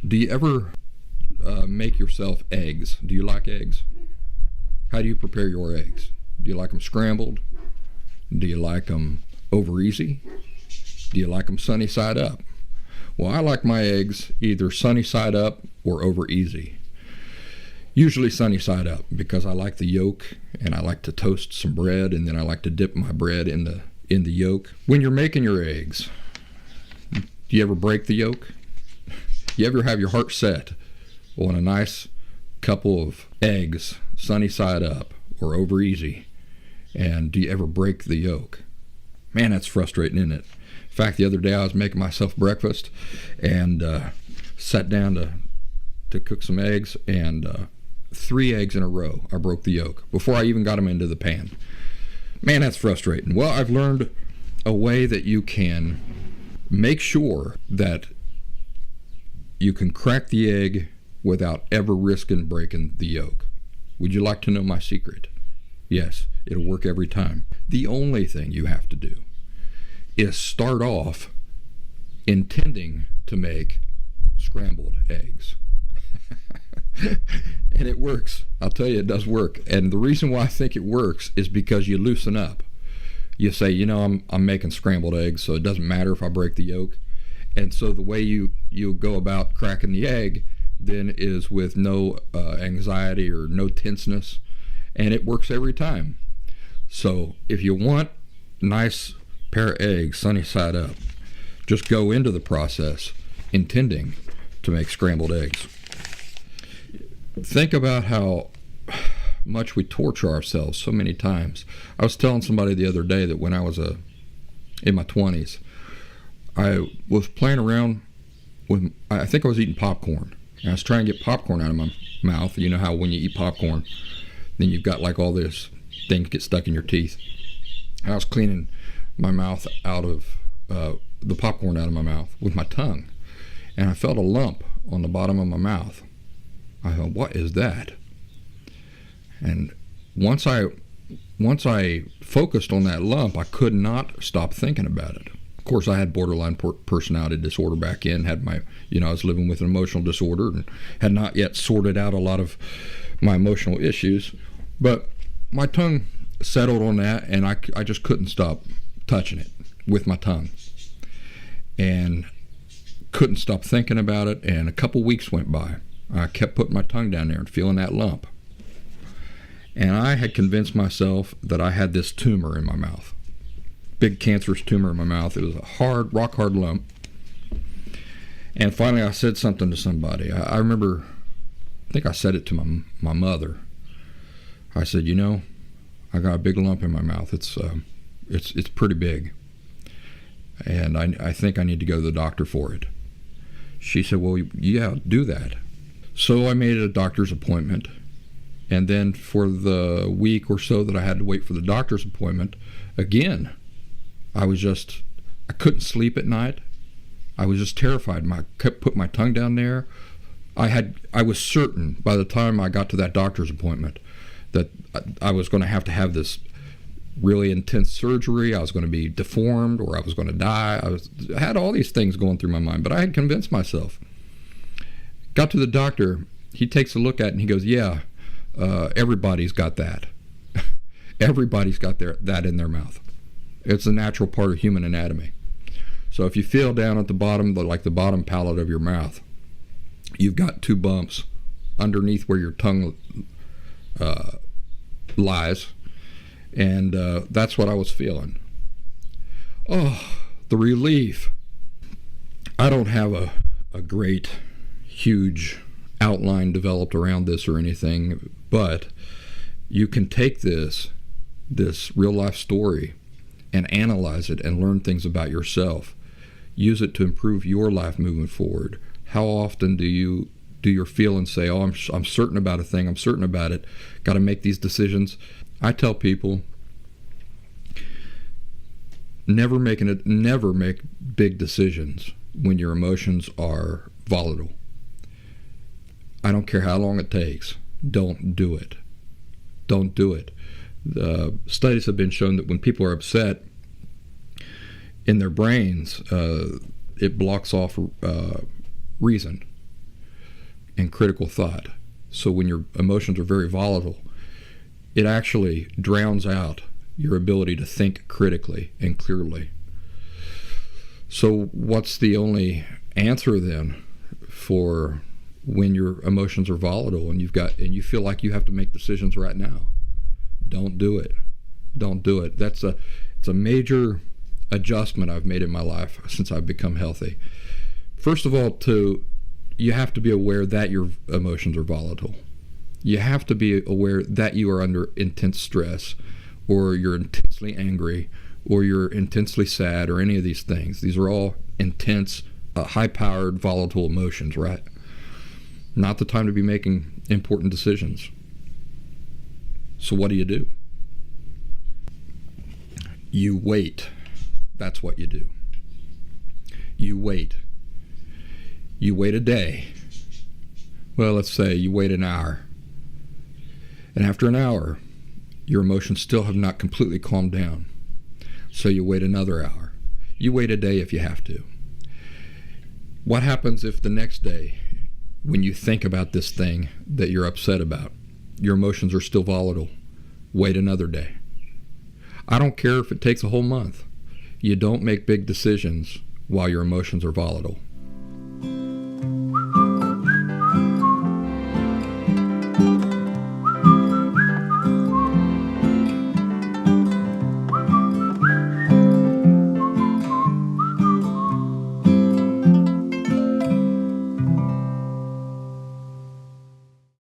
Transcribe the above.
Do you ever make yourself eggs? Do you like eggs? How do you prepare your eggs? Do you like them scrambled? Do you like them over easy? Do you like them sunny side up? Well, I like my eggs either sunny side up or over easy. Usually sunny side up because I like the yolk and I like to toast some bread, and then I like to dip my bread in the yolk. When you're making your eggs, do you ever break the yolk? You ever have your heart set on a nice couple of eggs sunny side up or over easy, and do you ever break the yolk? Man, that's frustrating, isn't it? In fact, the other day I was making myself breakfast and sat down to cook some eggs, and 3 eggs in a row I broke the yolk before I even got them into the pan. Man, that's frustrating. Well, I've learned a way that you can make sure that you can crack the egg without ever risking breaking the yolk. Would you like to know my secret? Yes, it'll work every time. The only thing you have to do is start off intending to make scrambled eggs. And it works. I'll tell you, it does work. And the reason why I think it works is because you loosen up. You say, I'm making scrambled eggs, so it doesn't matter if I break the yolk. And so the way you go about cracking the egg then is with no anxiety or no tenseness, and it works every time. So if you want a nice pair of eggs sunny side up, just go into the process intending to make scrambled eggs. Think about how much we torture ourselves so many times. I was telling somebody the other day that when I was in my 20s, I was playing around with, I think I was eating popcorn. And I was trying to get popcorn out of my mouth. You know how when you eat popcorn, then you've got like all this things get stuck in your teeth. I was cleaning my mouth out of the popcorn out of my mouth with my tongue, and I felt a lump on the bottom of my mouth. I thought, what is that? And once I focused on that lump, I could not stop thinking about it. Of course, I had borderline personality disorder back in, had my, I was living with an emotional disorder and had not yet sorted out a lot of my emotional issues. But my tongue settled on that, and I just couldn't stop touching it with my tongue. And couldn't stop thinking about it, and a couple weeks went by. I kept putting my tongue down there and feeling that lump. And I had convinced myself that I had this tumor in my mouth. Big cancerous tumor in my mouth. It was a rock hard lump. And finally I said something to somebody. I remember, I think I said it to my mother. I said, I got a big lump in my mouth. It's pretty big. And I think I need to go to the doctor for it. She said, well, yeah, do that. So I made a doctor's appointment. And then for the week or so that I had to wait for the doctor's appointment, again, I couldn't sleep at night. I was just terrified. I kept putting my tongue down there. I was certain by the time I got to that doctor's appointment that I was going to have this really intense surgery. I was going to be deformed, or I was going to die. I had all these things going through my mind, but I had convinced myself. Got to the doctor. He takes a look at it and he goes, yeah, everybody's got that. Everybody's got that in their mouth. It's a natural part of human anatomy. So if you feel down at the bottom, like the bottom palate of your mouth, you've got 2 bumps underneath where your tongue lies, and that's what I was feeling. Oh, the relief. I don't have a great, huge outline developed around this or anything, but you can take this real life story and analyze it and learn things about yourself. Use it to improve your life moving forward. How often do you feel and say, oh, I'm certain about a thing, I'm certain about it, got to make these decisions? I tell people, never make big decisions when your emotions are volatile. I don't care how long it takes. Don't do it. Don't do it. Studies have been shown that when people are upset in their brains, it blocks off reason. and critical thought. So when your emotions are very volatile, it actually drowns out your ability to think critically and clearly. So what's the only answer then for when your emotions are volatile and you feel like you have to make decisions right now? Don't do it. Don't do it. It's a major adjustment I've made in my life since I've become healthy. First of all, you have to be aware that your emotions are volatile. You have to be aware that you are under intense stress, or you're intensely angry, or you're intensely sad, or any of these things. These are all intense, high-powered, volatile emotions, right? Not the time to be making important decisions. So what do? You wait. That's what you do. You wait. You wait a day. Well, let's say you wait an hour. And after an hour, your emotions still have not completely calmed down. So you wait another hour. You wait a day if you have to. What happens if the next day, when you think about this thing that you're upset about, your emotions are still volatile? Wait another day. I don't care if it takes a whole month. You don't make big decisions while your emotions are volatile.